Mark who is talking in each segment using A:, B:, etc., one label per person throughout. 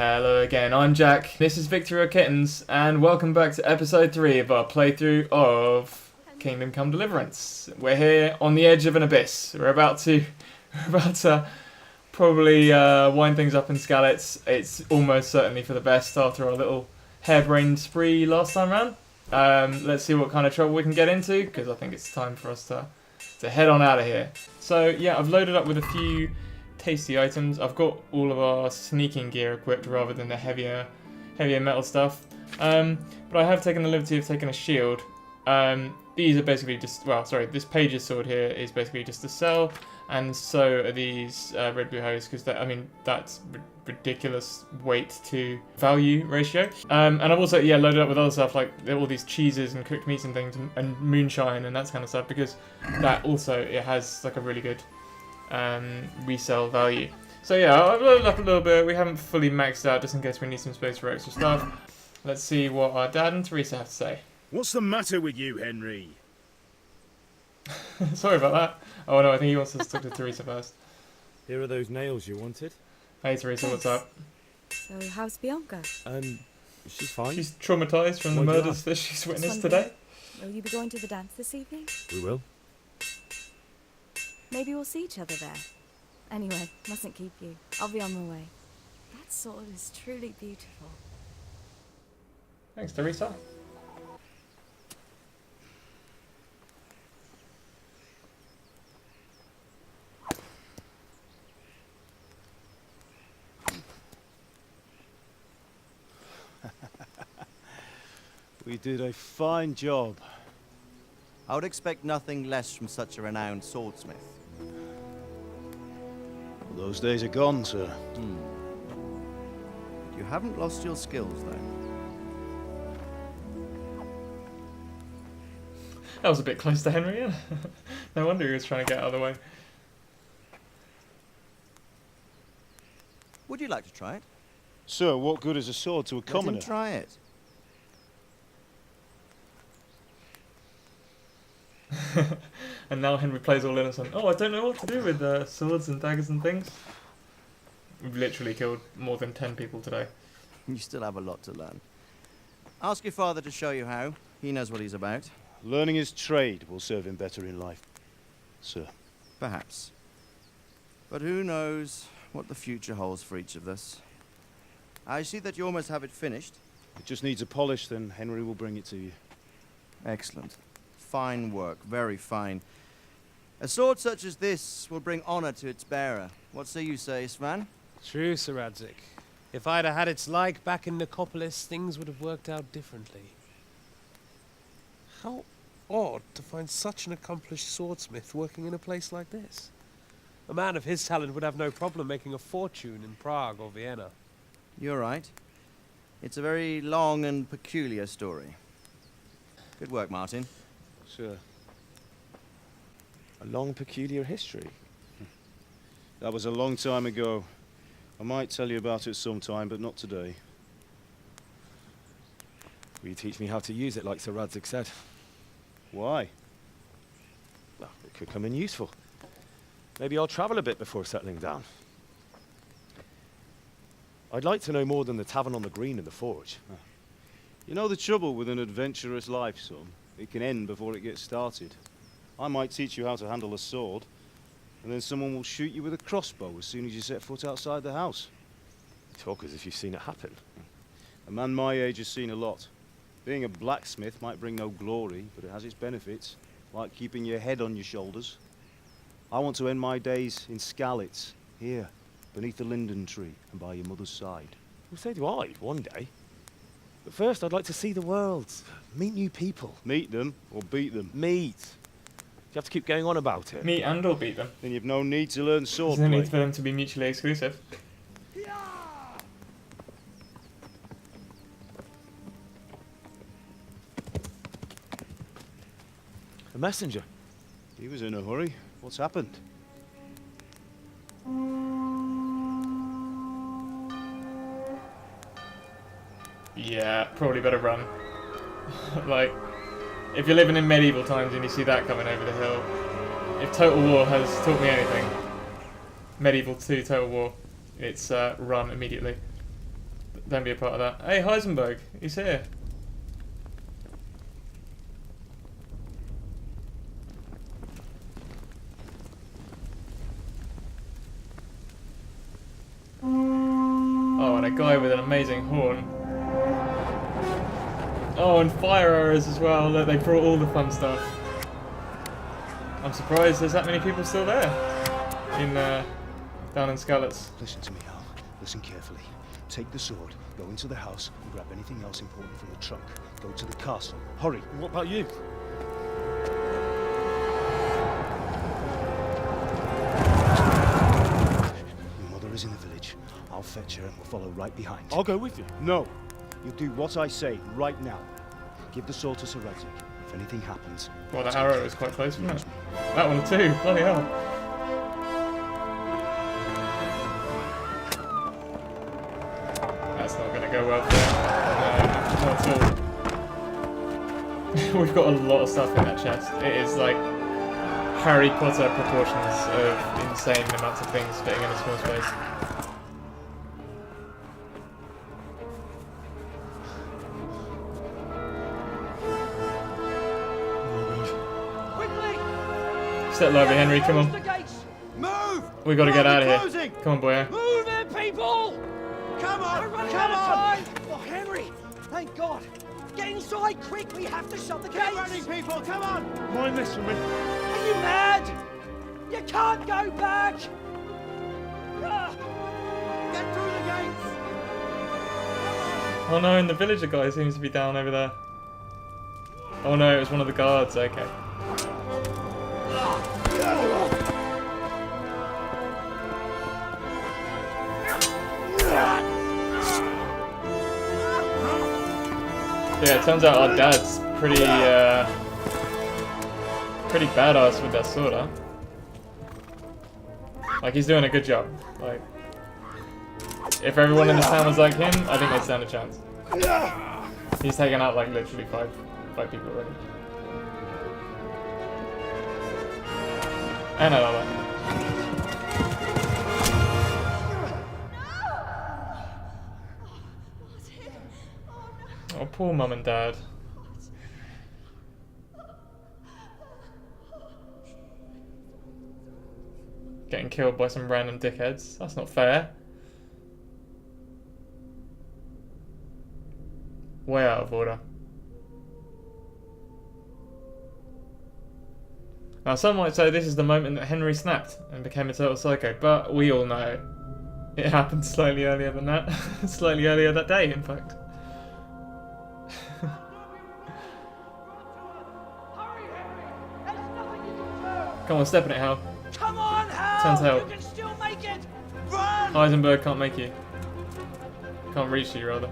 A: Hello again, I'm Jack, this is Victoria Kittens, and welcome back to episode 3 of our playthrough of Kingdom Come Deliverance. We're here on the edge of an abyss. We're about to probably wind things up in Skalitz. It's almost certainly for the best after our little harebrained spree last time round. Let's see what kind of trouble we can get into, because I think it's time for us to head on out of here. So yeah, I've loaded up with a few tasty items. I've got all of our sneaking gear equipped rather than the heavier metal stuff. But I have taken the liberty of taking a shield. These are basically just, this page's sword here is basically just to sell, and so are these red blue hose, because that's ridiculous weight to value ratio. And I've also loaded up with other stuff like all these cheeses and cooked meats and things, and moonshine and that kind of stuff, because that also it has like a really good resale value. So yeah, I've loaded up a little bit. We haven't fully maxed out just in case we need some space for extra stuff. Let's see what our dad and Teresa have to say.
B: What's the matter with you, Henry?
A: Sorry about that. Oh no, I think he wants us to talk to Teresa first.
C: Here are those nails you wanted.
A: Hey Teresa, what's up?
D: So how's Bianca?
C: She's fine.
A: She's traumatised from the murders that she's witnessed today.
D: Will you be going to the dance this evening?
C: We will.
D: Maybe we'll see each other there. Anyway, mustn't keep you. I'll be on my way. That sword is truly beautiful.
A: Thanks, Teresa.
C: We did a fine job.
E: I would expect nothing less from such a renowned swordsmith.
C: Well, those days are gone, sir.
E: You haven't lost your skills, though.
A: That was a bit close to Henry, yeah? No wonder he was trying to get out of the way.
E: Would you like to try it?
C: Sir, what good is a sword to a commoner?
E: Let him try it.
A: And now Henry plays all innocent. Oh, I don't know what to do with swords and daggers and things. We've literally killed more than 10 people today.
E: You still have a lot to learn. Ask your father to show you how. He knows what he's about.
C: Learning his trade will serve him better in life, sir.
E: Perhaps. But who knows what the future holds for each of us. I see that you almost have it finished.
C: It just needs a polish, then Henry will bring it to you.
E: Excellent. Fine work, very fine. A sword such as this will bring honor to its bearer. What say you, Svan?
F: True, Sir Radzik. If I'd had its like back in Nicopolis, things would have worked out differently. How odd to find such an accomplished swordsmith working in a place like this. A man of his talent would have no problem making a fortune in Prague or Vienna.
E: You're right. It's a very long and peculiar story. Good work, Martin.
C: Sir. A long, peculiar history. That was a long time ago. I might tell you about it sometime, but not today.
G: Will you teach me how to use it, like Sir Radzik said?
C: Why?
G: Well, it could come in useful. Maybe I'll travel a bit before settling down. I'd like to know more than the tavern on the green and the forge.
C: You know the trouble with an adventurous life, son? It can end before it gets started. I might teach you how to handle a sword, and then someone will shoot you with a crossbow as soon as you set foot outside the house.
G: You talk as if you've seen it happen.
C: A man my age has seen a lot. Being a blacksmith might bring no glory, but it has its benefits, like keeping your head on your shoulders. I want to end my days in Skalitz, here, beneath the linden tree and by your mother's side.
G: Well, so do I, one day. But first, I'd like to see the world, meet new people.
C: Meet them, or beat them?
G: Meet. You have to keep going on about it.
A: Meet and or beat them.
C: Then you've no need to learn sword
A: There's no
C: play.
A: need for them to be mutually exclusive.
G: A messenger.
C: He was in a hurry. What's happened?
A: Yeah, probably better run. Like, if you're living in medieval times and you see that coming over the hill, if Total War has taught me anything, Medieval 2 Total War, it's run immediately. Don't be a part of that. Hey, Heisenberg, he's here. Oh, and a guy with an amazing horn. Oh, and fire arrows as well. Look, they brought all the fun stuff. I'm surprised there's that many people still there in down in Skalitz.
C: Listen to me, Hal. Listen carefully. Take the sword, go into the house, and grab anything else important from the trunk. Go to the castle. Hurry.
G: What about you?
C: Your mother is in the village. I'll fetch her and we'll follow right behind.
G: I'll go with you.
C: No. You do what I say right now. Give the sword to Sir Isaac. If anything happens...
A: Well, that arrow was quite close, wasn't it? That one too. Bloody hell. That's not going to go well for him. No, not at all. We've got a lot of stuff in that chest. It is like Harry Potter proportions of insane amounts of things fitting in a small space. Step lively, Henry, come on.
E: Move!
A: We gotta get out of here.
E: Closing!
A: Come on, boy.
H: Move it, people!
E: Come on!
H: We're running
E: Come
H: out of
E: on!
H: time! Oh, Henry! Thank God! Get inside, quick! We have to shut the
E: Keep
H: gates!
E: running, people! Come on!
G: Mind this for me.
H: Are you mad? You can't go back! Ah,
E: Get through the gates!
A: Oh no, and the villager guy seems to be down over there. Oh no, it was one of the guards, okay. Yeah, it turns out our dad's pretty badass with that sword, huh? Like, he's doing a good job. Like, if everyone in this town was like him, I think they'd stand a chance. He's taken out, like, literally five people already. And another. Oh, poor mum and dad. Getting killed by some random dickheads. That's not fair. Way out of order. Now, some might say this is the moment that Henry snapped and became a total psycho, but we all know it happened slightly earlier than that. Slightly earlier that day, in fact.
H: hurry, Henry! There's nothing you can
A: Come on, step in it, Hal.
H: do! Come on, Hal!
A: Turns out.
H: You can still make it!
E: Run!
A: Heisenberg can't make you. Can't reach you, rather.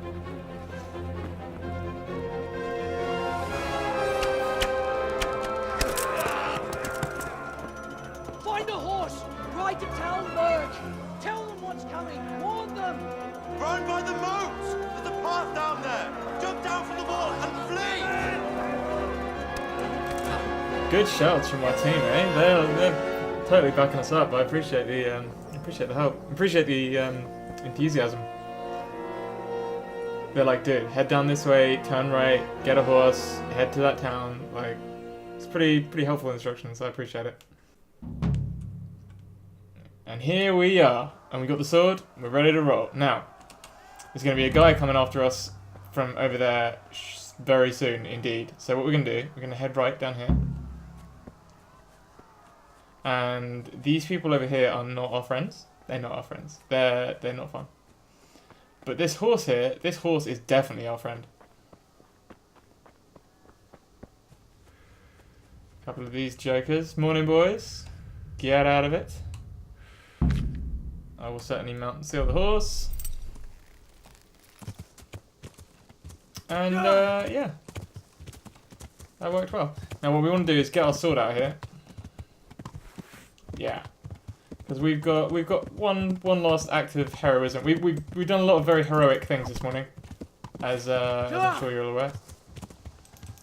H: Find a horse! Ride to Talmberg! Tell them what's coming! Warn them!
E: Run by the moat! There's a path down there! Jump down from the wall and flee!
A: Good shouts from my team, eh? They're totally backing us up. I appreciate the help. Appreciate the enthusiasm. They're like, dude, head down this way, turn right, get a horse, head to that town. Like, it's pretty helpful instructions. I appreciate it. And here we are, and we got the sword. We're ready to roll. Now, there's going to be a guy coming after us from over there very soon, indeed. So what we're going to do, we're going to head right down here. And these people over here are not our friends. They're not our friends. They're not fun. But this horse here, this horse is definitely our friend. Couple of these jokers. Morning, boys. Get out of it. I will certainly mount and steal the horse. And, yeah. That worked well. Now what we want to do is get our sword out here. Yeah. Because we've got one last act of heroism. We've done a lot of very heroic things this morning. As I'm sure you're all aware.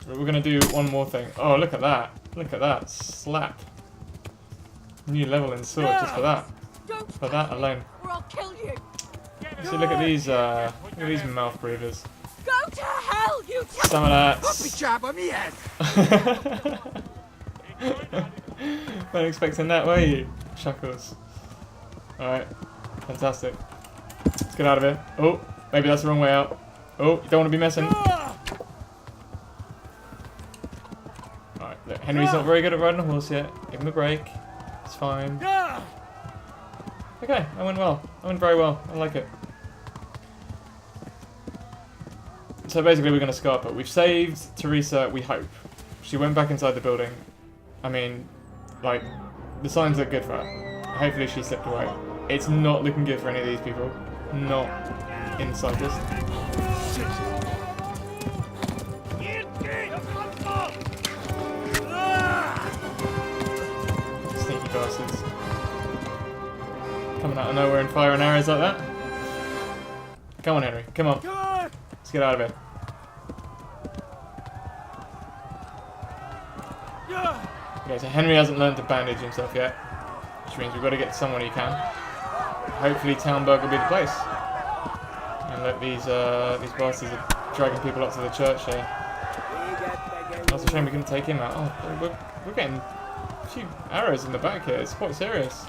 A: But we're going to do one more thing. Oh, look at that. Look at that. Slap. New level in sword just for that.
D: Don't
A: For that alone.
D: or I'll kill you.
A: So look at these mouth breathers.
H: Go to hell, you
A: Some of that. Weren't expecting that, were you? Chuckles. Alright, fantastic. Let's get out of here. Oh, maybe that's the wrong way out. Oh, you don't want to be messing. Alright, look, Henry's not very good at riding a horse yet. Give him a break. It's fine. Okay, that went well. That went very well. I like it. So basically we're going to scarp it. We've saved Teresa, we hope. She went back inside the building. I mean, like, the signs look good for her. Hopefully she slipped away. It's not looking good for any of these people. Not in the slightest. Sneaky bastards. Coming out of nowhere and firing arrows like that. Come on, Henry. Come on. Let's get out of here. Okay, so Henry hasn't learned to bandage himself yet, which means we've got to get someone who can. Hopefully Townburg will be the place. And look, these bastards are dragging people up to the church here. That's a shame we couldn't take him out. Oh, we're getting a few arrows in the back here. It's quite serious.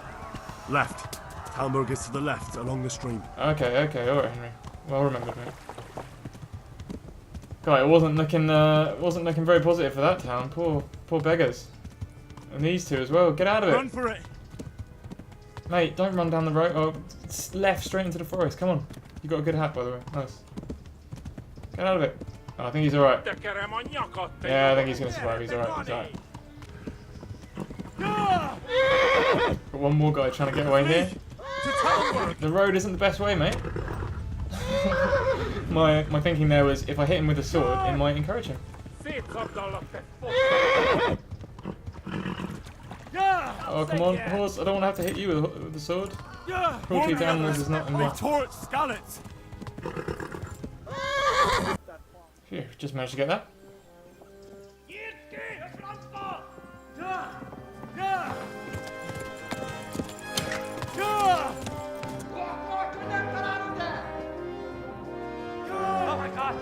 B: Left. Talmberg is to the left, along the stream.
A: Okay, alright, Henry. Well remembered, mate. God, it wasn't looking very positive for that town. Poor beggars. And these two as well. Get out of it.
B: Run for it.
A: Mate, don't run down the road. Oh, it's left straight into the forest. Come on. You got a good hat, by the way. Nice. Get out of it. Oh, I think he's alright. Yeah, I think he's going to survive. He's alright. Got one more guy trying to get away here. The road isn't the best way, mate. My thinking there was, if I hit him with a sword, it might encourage him. Oh, come on, horse. I don't want to have to hit you with the sword. Cruelty to animals is not in me. Phew, just managed to get that.
H: Oh my God!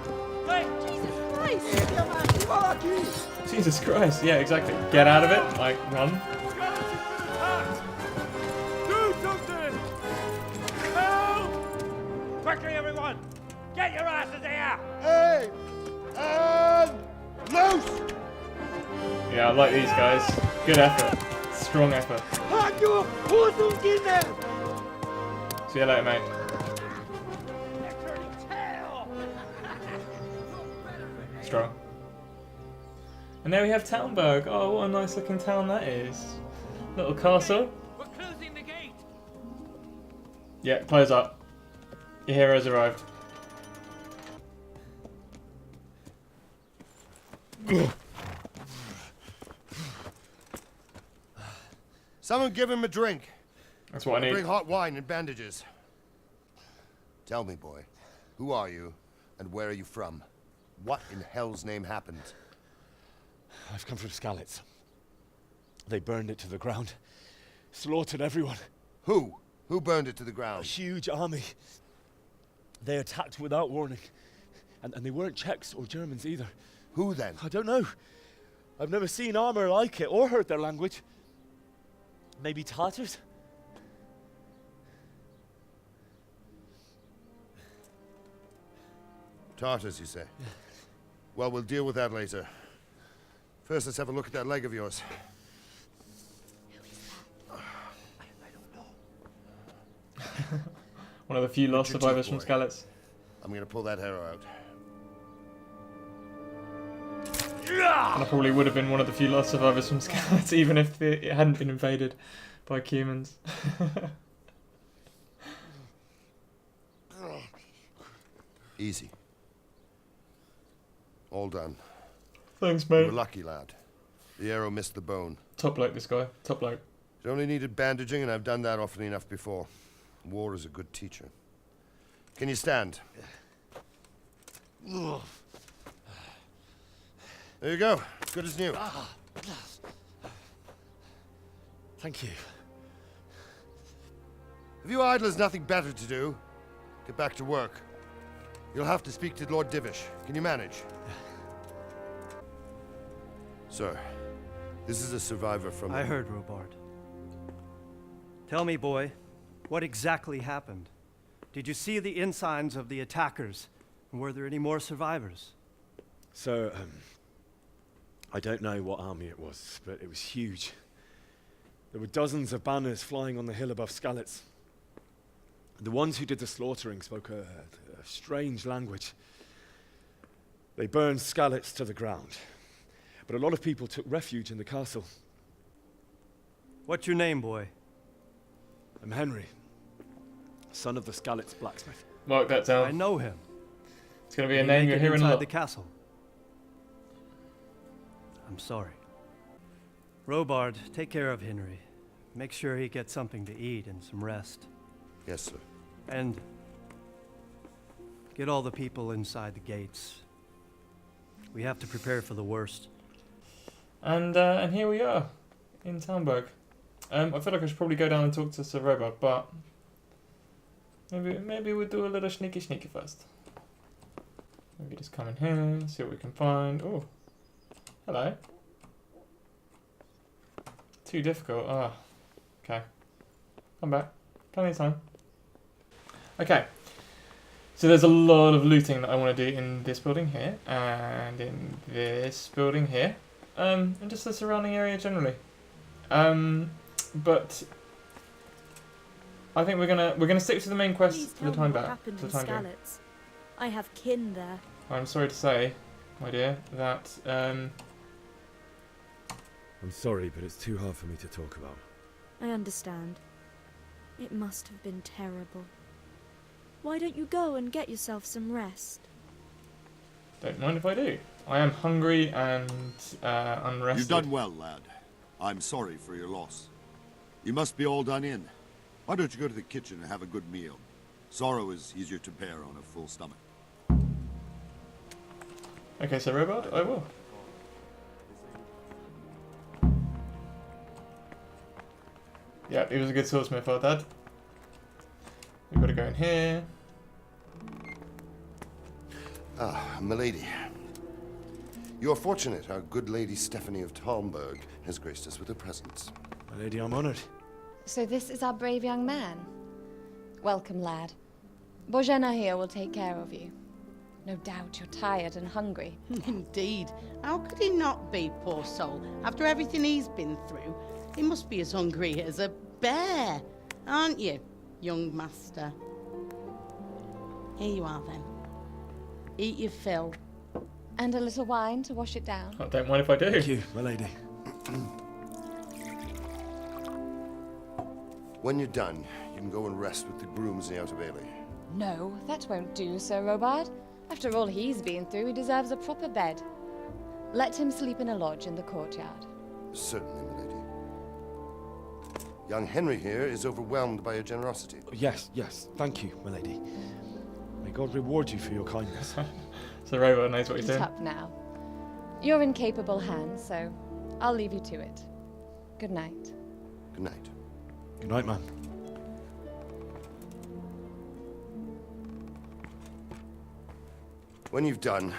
H: Wait! Jesus Christ!
A: Jesus Christ, yeah, exactly. Get out of it, like, run.
H: Do something! Help! Quickly, everyone! Get your asses here!
B: Hey! Loose!
A: Yeah, I like these guys. Good effort. Strong effort. See you later, mate. Strong. And there we have Townburg. Oh, what a nice looking town that is. Little castle.
H: We're closing the gate!
A: Yeah, close up. Your heroes arrived.
I: Someone give him a drink.
A: That's what I need.
I: Bring hot wine and bandages. Tell me, boy, who are you and where are you from? What in hell's name happened?
G: I've come from Skalitz. They burned it to the ground. Slaughtered everyone.
I: Who? Who burned it to the
G: A
I: ground?
G: huge army. They attacked without warning. And they weren't Czechs or Germans either.
I: Who then?
G: I don't know. I've never seen armor like it or heard their language. Maybe Tatars?
I: Tartars, you say? Well, we'll deal with that later. First, let's have a look at that leg of yours.
A: One of the few lost
I: Your
A: survivors
I: teeth,
A: from
I: boy.
A: Skalitz.
I: I'm gonna pull that arrow out.
A: And I probably would have been one of the few lost survivors from Skalitz, even if it hadn't been invaded by humans.
I: Easy. All done.
A: Thanks,
I: You
A: mate.
I: were lucky, lad. The arrow missed the bone.
A: Top bloke, this guy. Top bloke.
I: It only needed bandaging, and I've done that often enough before. War is a good teacher. Can you stand? There you go. Good as new.
G: Thank you.
I: Have you idlers nothing better to do? Get back to work. You'll have to speak to Lord Divish. Can you manage? Sir, this is a survivor from...
J: I heard, Robard. Tell me, boy, what exactly happened? Did you see the ensigns of the attackers? And were there any more survivors?
G: So, I don't know what army it was, but it was huge. There were dozens of banners flying on the hill above Skalitz. The ones who did the slaughtering spoke a strange language. They burned Skalitz to the ground, but a lot of people took refuge in the castle.
J: What's your name, boy?
G: I'm Henry, son of the Skalitz blacksmith.
A: Mark that
J: I
A: down.
J: know him.
A: It's going to be a
J: Did he
A: name
J: make
A: you're
J: it
A: hearing a
J: inside
A: lot.
J: the castle. I'm sorry. Robard, take care of Henry. Make sure he gets something to eat and some rest.
I: Yes, sir.
J: And get all the people inside the gates. We have to prepare for the worst.
A: And here we are, in Talmberg. I feel like I should probably go down and talk to Sir Robert, but maybe we'll do a little sneaky first. Maybe just come in here, see what we can find. Oh, hello. Too difficult. Ah, okay. Come back. Plenty of time. Okay. So there's a lot of looting that I want to do in this building here, and in this building here, and just the surrounding area generally. But I think we're gonna stick to the main quest
D: Please
A: for the
D: tell
A: time
D: me what
A: being.
D: happened
A: For
D: in
A: the time being.
D: Skalitz. I have kin there.
A: I'm sorry to say, my dear, that
G: I'm sorry, but it's too hard for me to talk about.
D: I understand. It must have been terrible. Why don't you go and get yourself some rest?
A: don't mind if I do. I am hungry and unrested.
K: You've done well, lad. I'm sorry for your loss. You must be all done in. Why don't you go to the kitchen and have a good meal? Sorrow is easier to bear on a full stomach.
A: Okay, so Robot, I will. Yeah, he was a good swordsmith, our dad. We've got to go in here.
I: Ah, milady. You are fortunate our good lady Stephanie of Talmberg has graced us with her presence.
G: My lady, I'm honored.
L: So this is our brave young man. Welcome, lad. Bojana here will take care of you. No doubt you're tired and hungry.
M: Indeed. How could he not be, poor soul? After everything he's been through, he must be as hungry as a bear. Aren't you, young master? Here you are, then. Eat your fill.
L: And a little wine to wash it down.
A: I don't mind if I do.
G: Thank you, my lady.
I: When you're done, you can go and rest with the grooms in the Outer Bailey.
L: No, that won't do, Sir Robard. After all he's been through, he deserves a proper bed. Let him sleep in a lodge in the courtyard.
I: Certainly, milady. Young Henry here is overwhelmed by your generosity.
G: Yes, yes. Thank you, my lady. May God reward you for your kindness.
A: So Robot knows what he's
L: Eat
A: doing.
L: up now. You're in capable hands, so I'll leave you to it. Good night.
I: Good night.
G: Good night, man.
I: When you've done,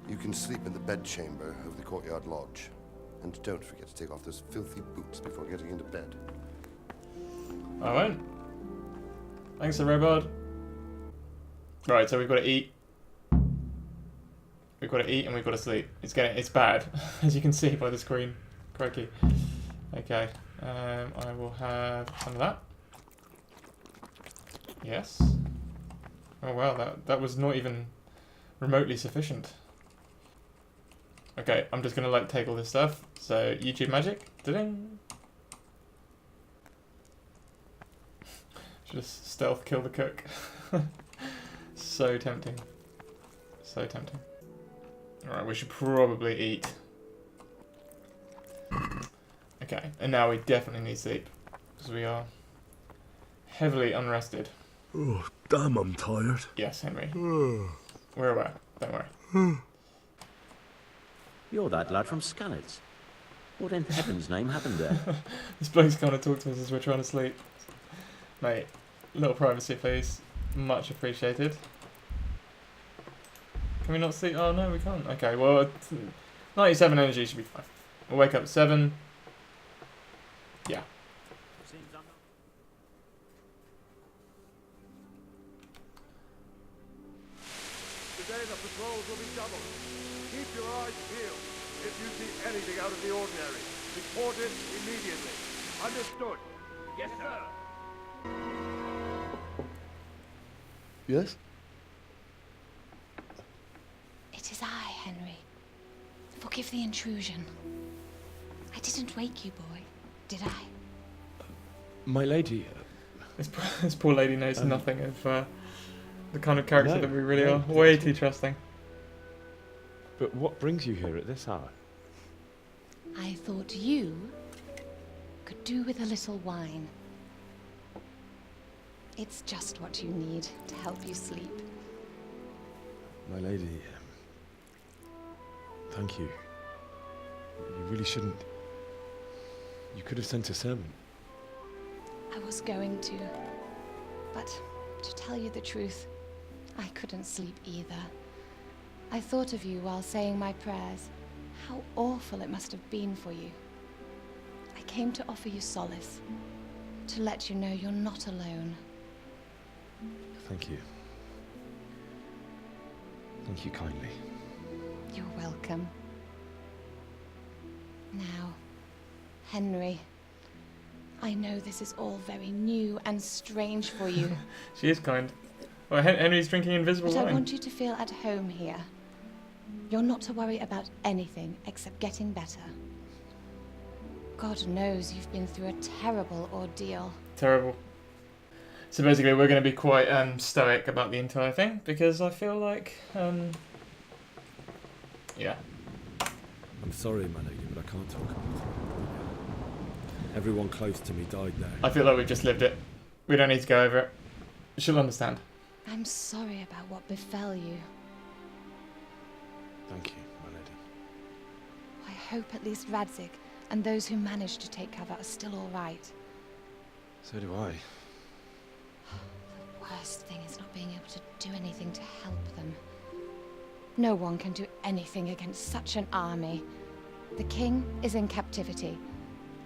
I: you can sleep in the bedchamber of the courtyard lodge. And don't forget to take off those filthy boots before getting into bed.
A: I won't. Thanks, Sir Robot. Right, so we've got to eat. We've got to eat and we've got to sleep. It's bad, as you can see by the screen. Crikey. Okay, I will have some of that. Yes. Oh wow, that was not even remotely sufficient. Okay, I'm just gonna take all this stuff. So YouTube magic, ding. Should just stealth kill the cook. So tempting. So tempting. Alright, we should probably eat. Okay, and now we definitely need sleep. Because we are heavily unrested.
B: Oh, damn, I'm tired.
A: Yes, Henry. We're aware. Don't worry.
N: You're that lad from Skalitz. What in heaven's name happened there?
A: This bloke's kind of talk to us as we're trying to sleep. Mate, a little privacy, please. Much appreciated. Can we not sleep? Oh no, we can't. Okay, well, 97 energy should be fine. We'll wake up at 7. Yeah.
K: Today the patrols will be doubled. Keep your eyes peeled. If you see anything out of the ordinary, report it immediately. Understood? Yes, sir.
O: Yes?
L: It is I, Henry. Forgive the intrusion. I didn't wake you, boy, did I?
G: My lady...
A: This poor lady knows nothing of the kind of character
G: No,
A: that we really
G: no,
A: are. Way too trusting.
G: But what brings you here at this hour?
L: I thought you could do with a little wine. It's just what you need to help you sleep.
G: My lady... thank you. You really shouldn't... You could have sent a servant.
L: I was going to, but to tell you the truth, I couldn't sleep either. I thought of you while saying my prayers. How awful it must have been for you. I came to offer you solace, to let you know you're not alone.
G: Thank you. Thank you kindly.
L: You're welcome. Now, Henry, I know this is all very new and strange for you.
A: She is kind. Well, Henry's drinking invisible
L: But
A: wine.
L: I want you to feel at home here. You're not to worry about anything except getting better. God knows you've been through a terrible ordeal.
A: Terrible. So basically, we're going to be quite stoic about the entire thing because I feel like, yeah.
G: I'm sorry, my lady, but I can't talk about it. Everyone close to me died there.
A: I feel like we've just lived it. We don't need to go over it. She'll understand.
L: I'm sorry about what befell you.
G: Thank you, my lady.
L: I hope at least Radzig and those who managed to take cover are still all right.
G: So do I.
L: The worst thing is not being able to do anything to help them. No one can do anything against such an army. The king is in captivity,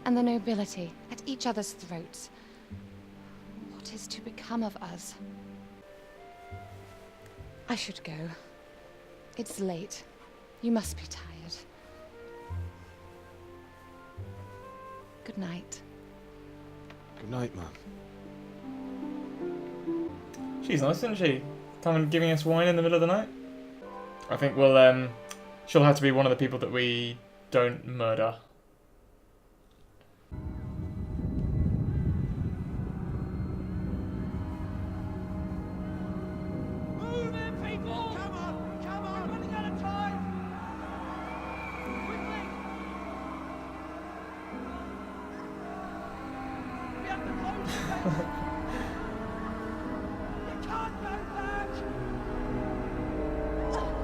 L: and the nobility at each other's throats. What is to become of us? I should go. It's late. You must be tired. Good night.
G: Good night, Mum.
A: She's nice, isn't she? Coming and giving us wine in the middle of the night. I think she'll have to be one of the people that we don't murder.
H: Move in, people! Come on! Come on! Running out of time! Quickly! We have to close the gate! You can't go back!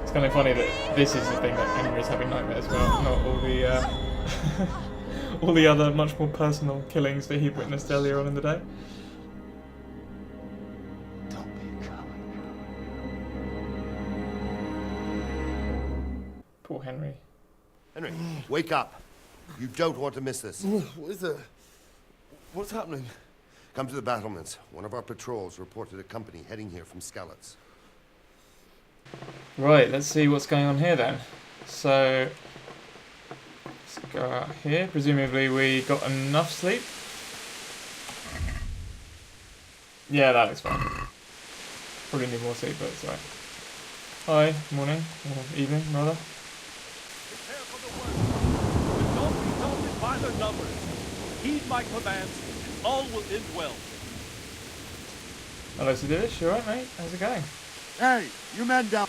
A: It's kind of funny that this is the thing that Henry's having nightmares about, not all the all the other much more personal killings that he witnessed earlier on in the day. Poor Henry.
K: Henry, wake up. You don't want to miss this.
O: What is it? What's happening?
K: Come to the battlements. One of our patrols reported a company heading here from Skalitz.
A: Right, let's see what's going on here then. So, let's go out here. Presumably we got enough sleep. Yeah, that looks fine. Probably need more sleep, but it's alright. Hi, morning, or evening, rather.
H: Prepare for the worst. But don't be daunted by their numbers. Heed my commands, and all will end well.
A: Hello, Sidivish. You alright, mate? How's it going?
K: Hey, you men down.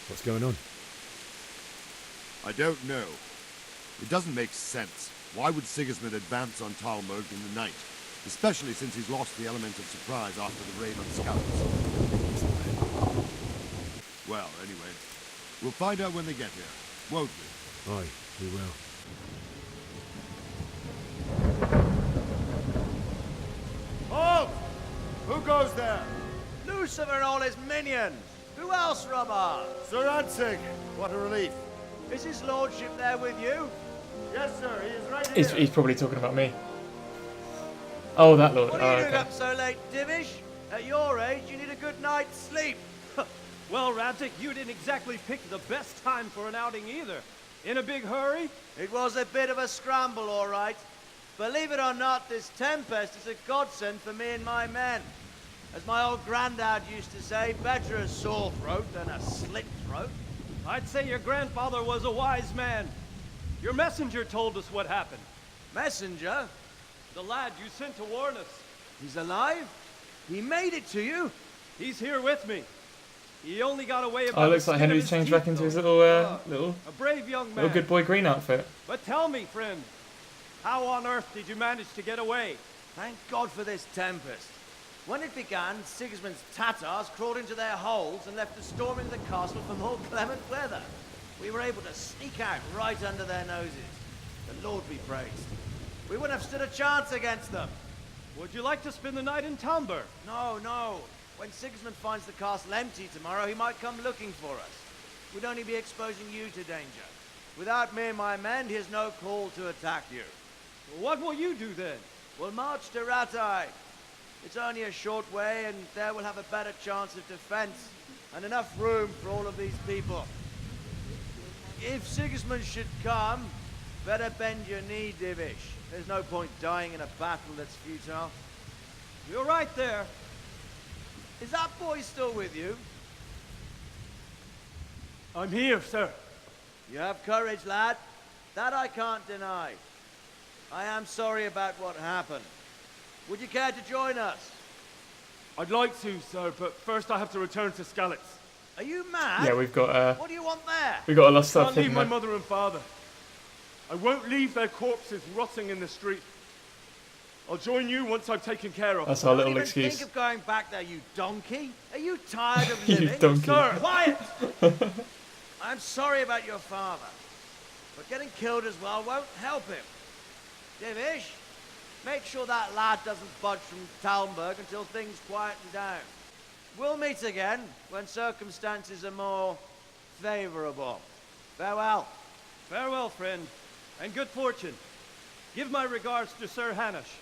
G: What's going on?
K: I don't know. It doesn't make sense. Why would Sigismund advance on Talmberg in the night? Especially since he's lost the element of surprise after the raid on Skalitz. Well, anyway, we'll find out when they get here, won't we?
G: Aye, we will.
K: Halt! Who goes goes there?
E: Lucifer and all his minions. Who else, Robert?
K: Sir Ansig. What a relief.
E: Is his lordship there with you?
K: Yes, sir. He is right
A: He's,
K: here.
A: he's probably talking about me. Oh, that lord.
E: What
A: Oh,
E: are you doing
A: okay.
E: up so late, Divish? At your age, you need a good night's sleep.
H: Well, Radzik, you didn't exactly pick the best time for an outing either. In a big hurry?
E: It was a bit of a scramble, all right. Believe it or not, this tempest is a godsend for me and my men. As my old granddad used to say, better a sore throat than a slit throat.
H: I'd say your grandfather was a wise man. Your messenger told us what happened.
E: Messenger?
H: The lad you sent to warn us.
E: He's alive? He made it to you?
H: He's here with me. He only got away about
A: Oh, it looks
H: the
A: like
H: skin of
A: Henry's
H: his
A: changed
H: teeth,
A: back into his
H: though.
A: little
H: A brave young man.
A: little good boy green outfit.
H: But tell me, friend, how on earth did you manage to get away?
E: Thank God for this tempest. When it began, Sigismund's Tatars crawled into their holes and left the storm into the castle for more clement weather. We were able to sneak out right under their noses. The Lord be praised. We wouldn't have stood a chance against them.
H: Would you like to spend the night in Talmberg?
E: No, no. When Sigismund finds the castle empty tomorrow, he might come looking for us. We'd only be exposing you to danger. Without me and my men, he has no call to attack you.
H: What will you do then?
E: We'll march to Ratai. It's only a short way, and there we'll have a better chance of defense and enough room for all of these people. If Sigismund should come, better bend your knee, Divish. There's no point dying in a battle that's futile.
H: You're right there.
E: Is that boy still with you?
H: I'm here, sir.
E: You have courage, lad. That I can't deny. I am sorry about what happened. Would you care to join us?
H: I'd like to, sir, but first I have to return to Skalitz.
E: Are you mad?
A: Yeah, we've got
E: What do you want there?
A: we got a lot of
H: I
A: stuff
H: can't leave
A: hidden
H: my
A: there.
H: mother and father. I won't leave their corpses rotting in the street. I'll join you once I've taken care of
A: That's
H: them.
A: our
E: Don't
A: little
E: even
A: excuse.
E: think of going back there, you donkey. Are you tired of
A: You
E: living?
A: donkey.
E: Sir, quiet! I'm sorry about your father, but getting killed as well won't help him. Divish, make sure that lad doesn't budge from Talmberg until things quieten down. We'll meet again when circumstances are more favorable. Farewell.
H: Farewell, friend, and good fortune. Give my regards to Sir Hanush.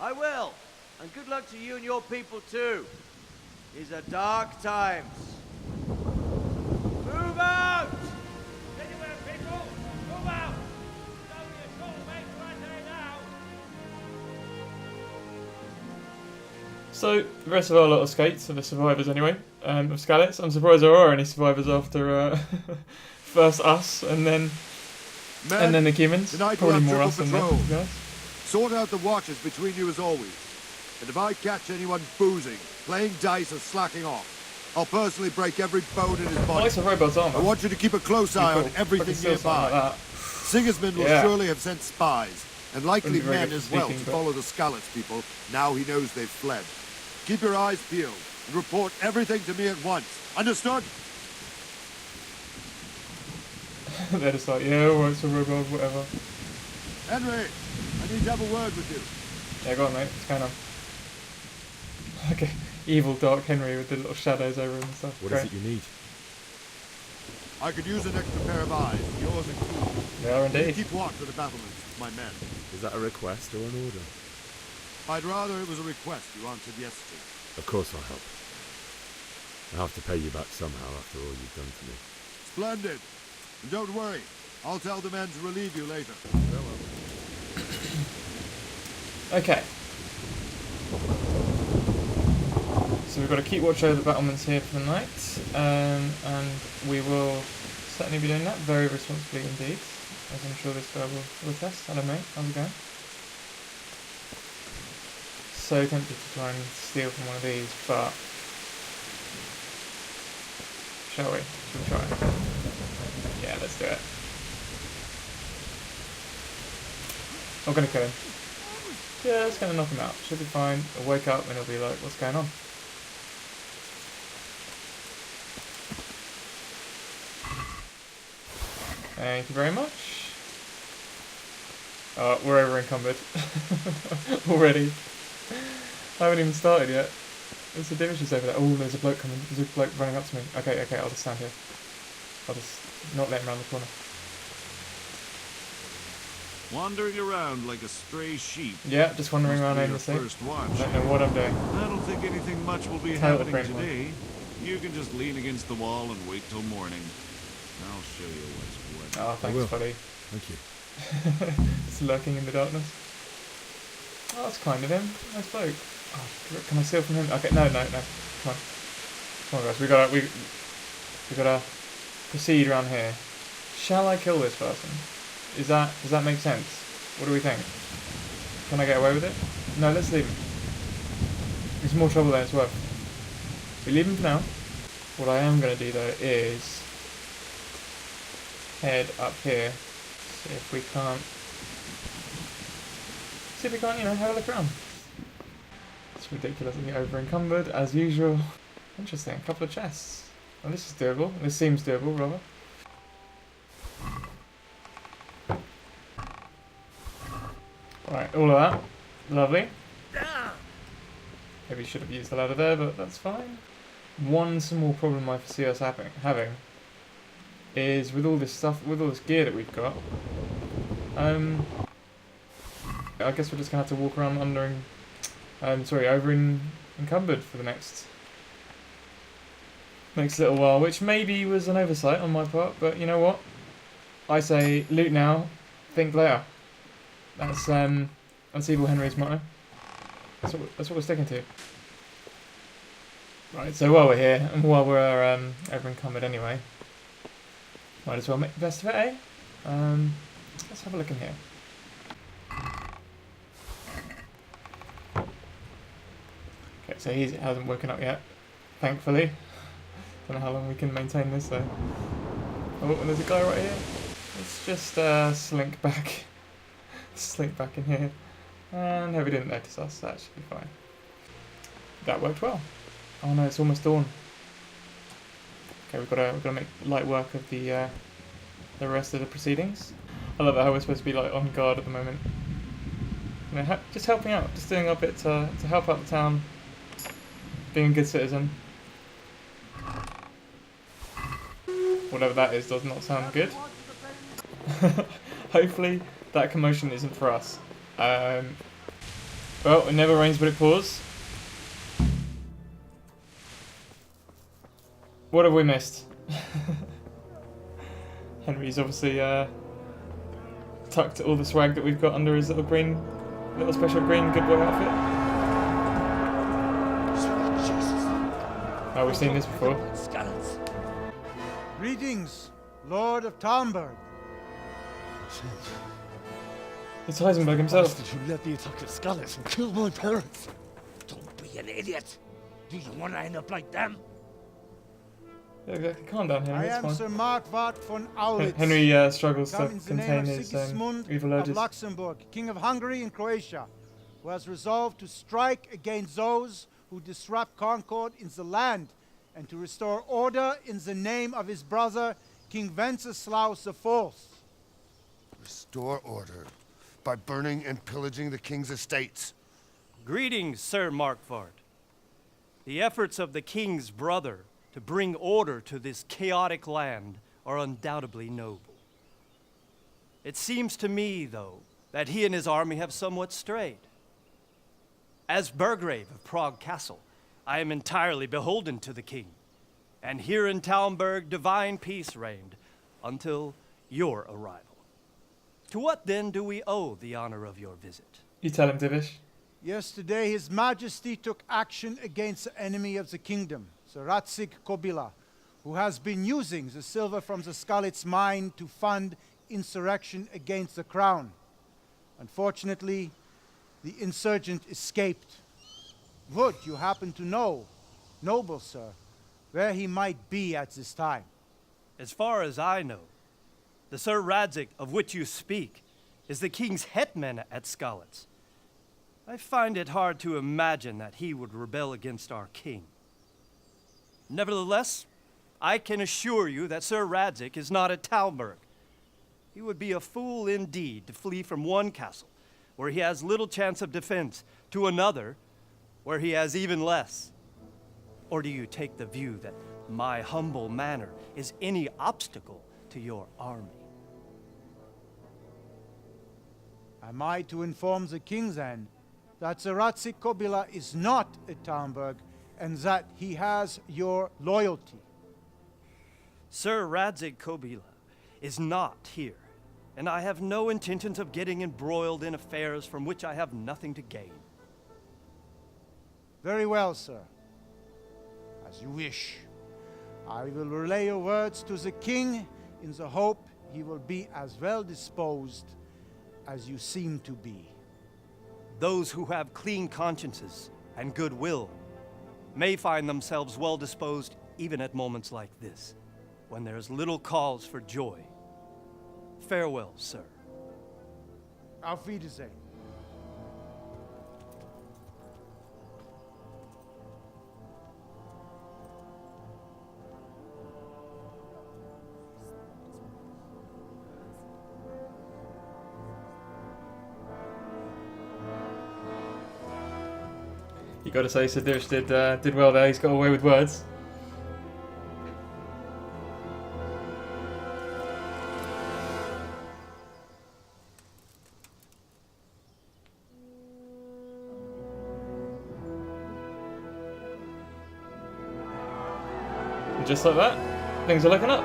E: I will, and good luck to you and your people too. These are dark times. Move out!
H: Anywhere, people! Move out! It's only a short way to Ratai now!
A: So the rest of our lot escaped, so the survivors anyway, of Skalitz. I'm surprised there are any survivors after first us and then the humans.
K: tonight
A: Probably
K: we'll have
A: more us than
K: triple
A: them,
K: patrol.
A: to be honest.
K: Sort out the watches between you as always. And if I catch anyone boozing, playing dice or slacking off, I'll personally break every bone in his
A: Oh,
K: body.
A: it's a robot's armor.
K: I want you to keep a close eye on everything nearby.
A: Like
K: Sigismund will
A: Yeah.
K: surely have sent spies, and likely
A: Wouldn't be very
K: men
A: good
K: as
A: at
K: well,
A: sneaking,
K: to
A: but-
K: follow the Skalitz people, now he knows they've fled. Keep your eyes peeled, and report everything to me at once. Understood?
A: They're just like, yeah, alright, it's a robot, whatever.
K: Henry, I need to have a word with you.
A: Yeah, go on, mate. What's going on? Okay, evil Dark Henry with the little shadows over him and stuff.
G: What
A: Great.
G: is it you need?
K: I could use an extra pair of eyes, yours included.
A: They are indeed.
K: Keep watch of the battlements with my men.
G: Is that a request or an order?
K: I'd rather it was a request you answered yes to.
G: Of course I'll help. I have to pay you back somehow after all you've done for me.
K: Splendid. And don't worry, I'll tell the men to relieve you later.
A: Okay. So we've got to keep watch over the battlements here for the night, and we will certainly be doing that very responsibly indeed, as I'm sure this guy will attest. Hello mate, how's it going? So tempted to try and steal from one of these, but shall we? Should we try it? Yeah, let's do it. I'm gonna kill him. Yeah, it's gonna knock him out. Should be fine. He'll wake up and he'll be like, what's going on? Thank you very much. We're over encumbered. Already. I haven't even started yet. There's a Divish over there. Oh, there's a bloke coming. There's a bloke running up to me. Okay, I'll just stand here. I'll just not let him round the corner.
H: Wandering around like a stray sheep.
A: Yeah, just wandering around aimlessly.
H: First watch.
A: I don't know what I'm doing.
H: I don't think anything much will be
A: Total
H: happening
A: brain
H: today. You can just lean against the wall and wait till morning. I'll show you what's what.
A: Oh, thanks, buddy.
K: Thank you.
A: It's lurking in the darkness. Oh, that's kind of him. Nice bloke. Oh, can I steal from him? Okay, no. Come on, guys. We gotta proceed around here. Shall I kill this person? Does that make sense? What do we think? Can I get away with it? No, let's leave him. There's more trouble than it's worth. We leave him for now. What I am gonna do though is head up here. See if we can't, have a look around. It's ridiculously over encumbered as usual. Interesting, a couple of chests. Well, this is doable. This seems doable, rather. Right, all of that. Lovely. Maybe should have used the ladder there, but that's fine. One small problem I foresee us having is with all this stuff, with all this gear that we've got. I guess we're just gonna have to walk around encumbered for the next little while, which maybe was an oversight on my part, but you know what? I say loot now, think later. That's Evil Henry's motto. That's what we're sticking to. Right, so while we're here, and while we're over encumbered anyway, might as well make the best of it, eh? Let's have a look in here. Okay, so he hasn't woken up yet, thankfully. Don't know how long we can maintain this though. Oh, and there's a guy right here. Let's just slink back. Slink back in here. And hope he didn't notice us, that should be fine. That worked well. Oh no, it's almost dawn. Okay, we've got to make light work of the rest of the proceedings. I love how we're supposed to be like on guard at the moment. You know, just helping out, just doing our bit to help out the town, being a good citizen. Whatever that is does not sound good. Hopefully that commotion isn't for us. Well, it never rains but it pours. What have we missed? Henry's obviously tucked all the swag that we've got under his little special green good boy outfit. Oh, we've seen this before.
P: Greetings, Lord of Talmberg.
A: It's Heisenberg himself.
O: Did you let the attack at Skalitz and kill my parents?
Q: Don't be an idiot. Do you want to end up like them?
A: Yeah, exactly. Calm down, Henry.
P: I
A: It's
P: am
A: fine.
P: Sir Markwart von Aulitz.
A: Henry struggles to
P: come in the
A: contain
P: name of
A: his
P: Sigismund
A: evil
P: of
A: urges.
P: Luxembourg, King of Hungary and Croatia, who has resolved to strike against those who disrupt concord in the land and to restore order in the name of his brother, King Wenceslaus IV.
I: Restore order by burning and pillaging the king's estates.
J: Greetings, Sir Markwart. The efforts of the king's brother to bring order to this chaotic land are undoubtedly noble. It seems to me, though, that he and his army have somewhat strayed. As Burgrave of Prague Castle, I am entirely beholden to the king, and here in Talmberg divine peace reigned until your arrival. To what then do we owe the honor of your visit?
A: You tell him, Divish.
P: Yesterday, His Majesty took action against the enemy of the kingdom, Sir Ratsig Kobila, who has been using the silver from the Skalitz mine to fund insurrection against the crown. Unfortunately, the insurgent escaped. Would you happen to know, noble sir, where he might be at this time?
J: As far as I know, the Sir Radzik of which you speak is the king's hetman at Skalitz. I find it hard to imagine that he would rebel against our king. Nevertheless, I can assure you that Sir Radzik is not at Talmberg. He would be a fool indeed to flee from one castle, where he has little chance of defense, to another, where he has even less. Or do you take the view that my humble manner is any obstacle to your army?
P: Am I to inform the king then that the Ratzik Kobila is not at Talmberg and that he has your loyalty?
J: Sir Radzik Kobila is not here, and I have no intentions of getting embroiled in affairs from which I have nothing to gain.
P: Very well, sir. As you wish. I will relay your words to the king in the hope he will be as well disposed as you seem to be.
J: Those who have clean consciences and goodwill may find themselves well disposed even at moments like this, when there is little cause for joy. Farewell, sir.
P: Auf Wiedersehen.
A: You got to say, Sidirish did well there. He's got away with words. And just like that, things are looking up.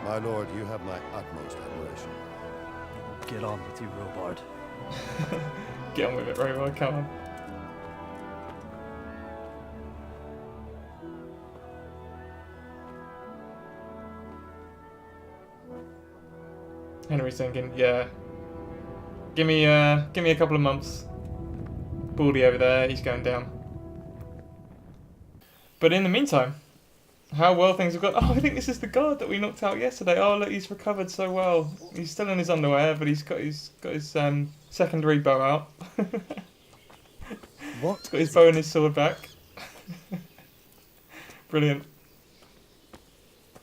I: My lord, you have my utmost admiration.
J: Get on with you, Robard.
A: Get on with it, Robard, come on. Henry's thinking, yeah. Give me a couple of months. Baldy over there, he's going down. But in the meantime, how well things have gone. Oh, I think this is the guard that we knocked out yesterday. Oh, look, he's recovered so well. He's still in his underwear, but he's got his secondary bow out.
O: What?
A: He's got his bow and his sword back. Brilliant.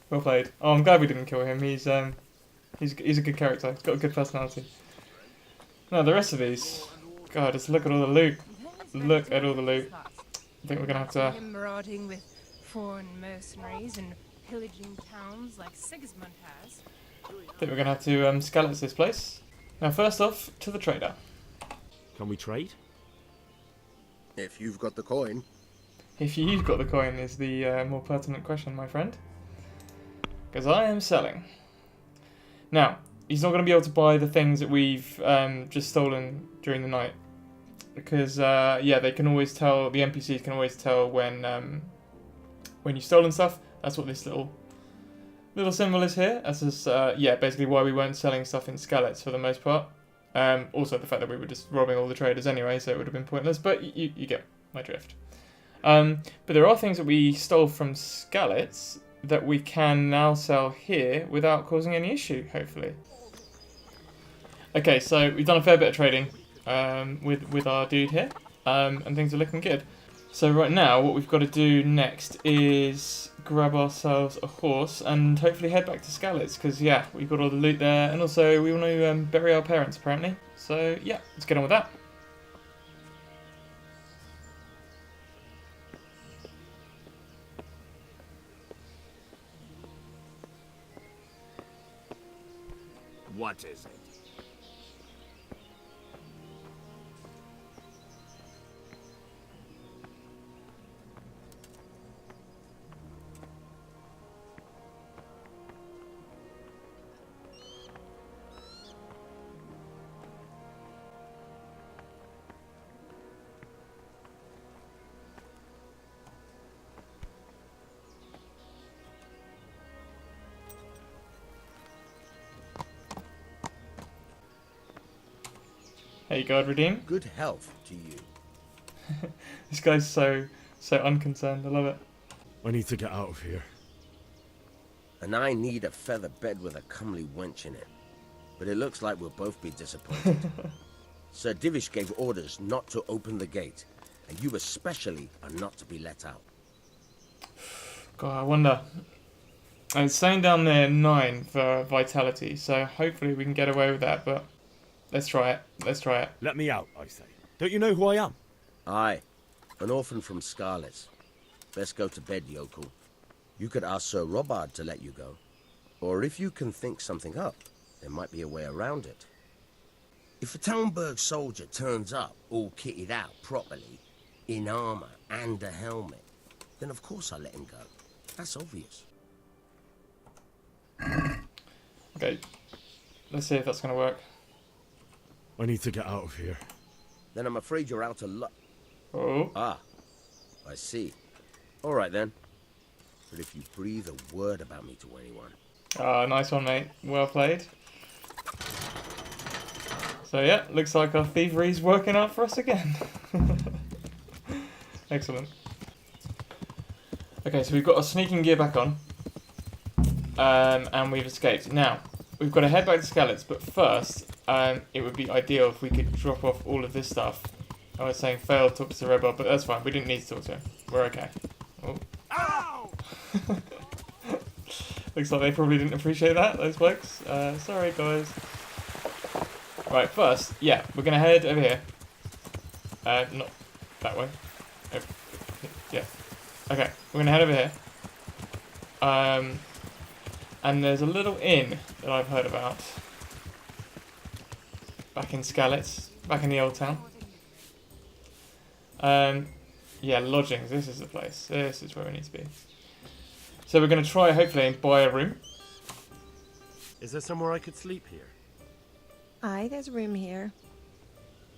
A: Well played. Oh, I'm glad we didn't kill him. He's a good character. He's got a good personality. Now the rest of these, God, just look at all the loot. Look at all the loot. I think we're gonna have to.
R: Him marauding with foreign mercenaries and pillaging towns like Sigismund has.
A: I think we're gonna have to scallop this place. Now, first off, to the trader.
O: Can we trade?
I: If you've got the coin.
A: If you've got the coin is the more pertinent question, my friend. Because I am selling. Now, he's not going to be able to buy the things that we've just stolen during the night. Because, yeah, they can always tell, the NPCs can always tell when you've stolen stuff. That's what this little symbol is here. That's just, yeah, basically why we weren't selling stuff in Skallets for the most part. Also the fact that we were just robbing all the traders anyway, so it would have been pointless, but you get my drift. But there are things that we stole from Skallets that we can now sell here without causing any issue, hopefully. Okay, so we've done a fair bit of trading with our dude here, and things are looking good. So right now, what we've got to do next is grab ourselves a horse and hopefully head back to Skallets, because yeah, we've got all the loot there, and also we want to bury our parents apparently. So yeah, let's get on with that.
K: What is it?
A: Hey, God redeem.
I: Good health to you.
A: This guy's so unconcerned. I love it.
O: I need to get out of here.
Q: And I need a feather bed with a comely wench in it. But it looks like we'll both be disappointed. Sir Divish gave orders not to open the gate, and you especially are not to be let out.
A: God, I wonder. It's saying down there 9 for vitality, so hopefully we can get away with that, but let's try it. Let's try it.
O: Let me out, I say. Don't you know who I am?
Q: Aye. An orphan from Scarlet's. Best go to bed, yokel. You could ask Sir Robard to let you go. Or if you can think something up, there might be a way around it. If a Talmberg soldier turns up all kitted out properly, in armor and a helmet, then of course I let him go. That's obvious.
A: Okay, let's see if that's going to work.
O: I need to get out of here.
Q: Then I'm afraid you're out of luck.
A: Oh.
Q: Ah, I see. All right then. But if you breathe a word about me to anyone...
A: Ah, nice one, mate. Well played. So yeah, looks like our thievery's working out for us again. Excellent. Okay, so we've got our sneaking gear back on. And we've escaped. Now, we've got to head back to Skalitz, but first, it would be ideal if we could drop off all of this stuff. I was saying fail to talk to the rebel, but that's fine. We didn't need to talk to him. We're okay. Oh.
H: Ow!
A: Looks like they probably didn't appreciate that, those blokes. Sorry, guys. Right, first, yeah, we're going to head over here. Not that way. Yeah. Okay, we're going to head over here. And there's a little inn that I've heard about. Back in Skalitz, back in the old town. Yeah, lodgings, this is the place. This is where we need to be. So we're going to try, hopefully, and buy a room.
O: Is there somewhere I could sleep here?
S: Aye, there's room here.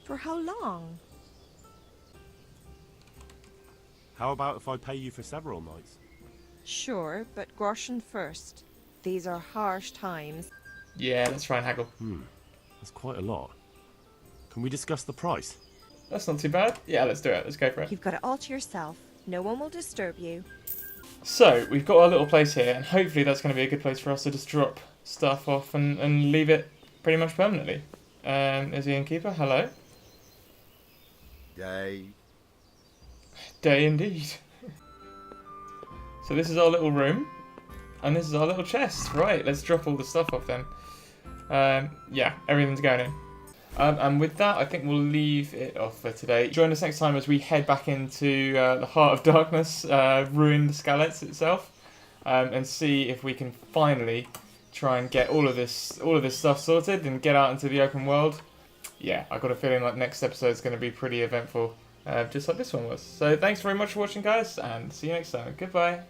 S: For how long?
O: How about if I pay you for several nights?
S: Sure, but groschen first. These are harsh times.
A: Yeah, let's try and haggle.
O: That's quite a lot. Can we discuss the price?
A: That's not too bad. Yeah, let's do it. Let's go for it.
S: You've got it all to yourself. No one will disturb you.
A: So, we've got our little place here, and hopefully that's going to be a good place for us to just drop stuff off and leave it pretty much permanently. Is the innkeeper? Hello?
I: Day.
A: Day indeed. So this is our little room, and this is our little chest. Right, let's drop all the stuff off then. Yeah, everything's going in. And with that, I think we'll leave it off for today. Join us next time as we head back into the Heart of Darkness, ruined Skalitz itself, and see if we can finally try and get all of this stuff sorted and get out into the open world. Yeah, I've got a feeling like next episode is going to be pretty eventful, just like this one was. So thanks very much for watching, guys, and see you next time. Goodbye.